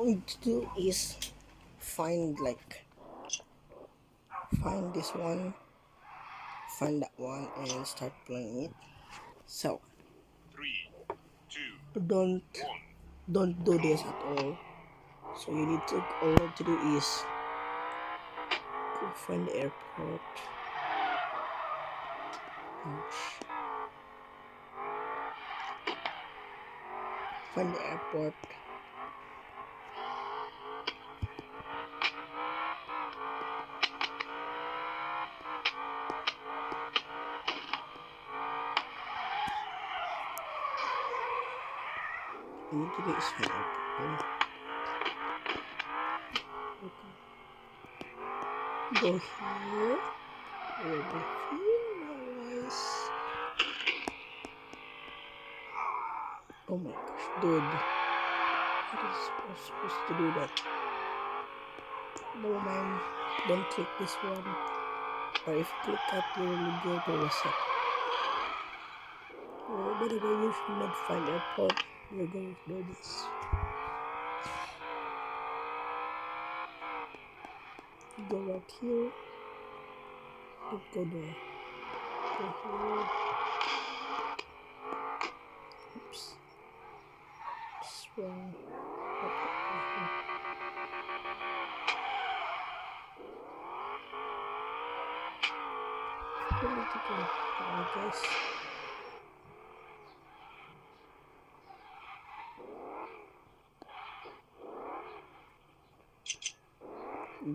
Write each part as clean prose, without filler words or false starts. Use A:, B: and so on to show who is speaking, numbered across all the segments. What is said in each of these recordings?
A: going to do is find find this one, find that one, and start playing it. So
B: 3, 2,
A: don't
B: 1.
A: don't do this at all. So you need to all you have to do is go find the airport. Ouch. Find the airport. You need to do is find the airport. Okay. Go here. Over here, guys. Oh my gosh, dude. How is supposed to do that? No man, don't click this one. Or if you click that, you will go to reset. Oh, by the way, you should not find airport. You're going to do this. Go right here. Don't go there. Go here. Oops. It's wrong. Where did it go? I guess.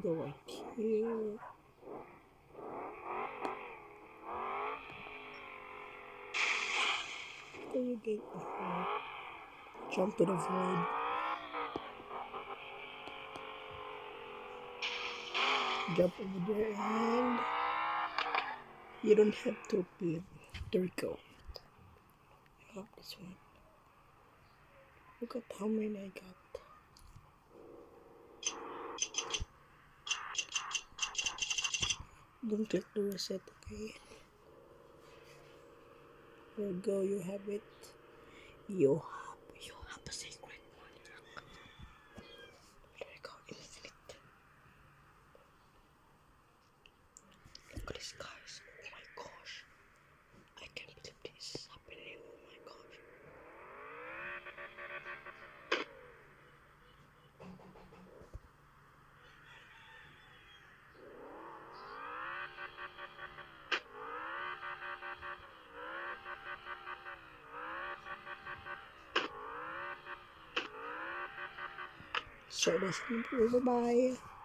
A: Go right here. There you go. Jump to the void. Jump over there and you don't have to pay. There we go. I love this one. Look at how many I got. Don't click the reset, okay? There you go, you have it. You have a secret one. There you go, infinite. Look at this, guys. Oh my gosh. I can't believe this is happening. Oh my gosh. So that's it. Bye bye.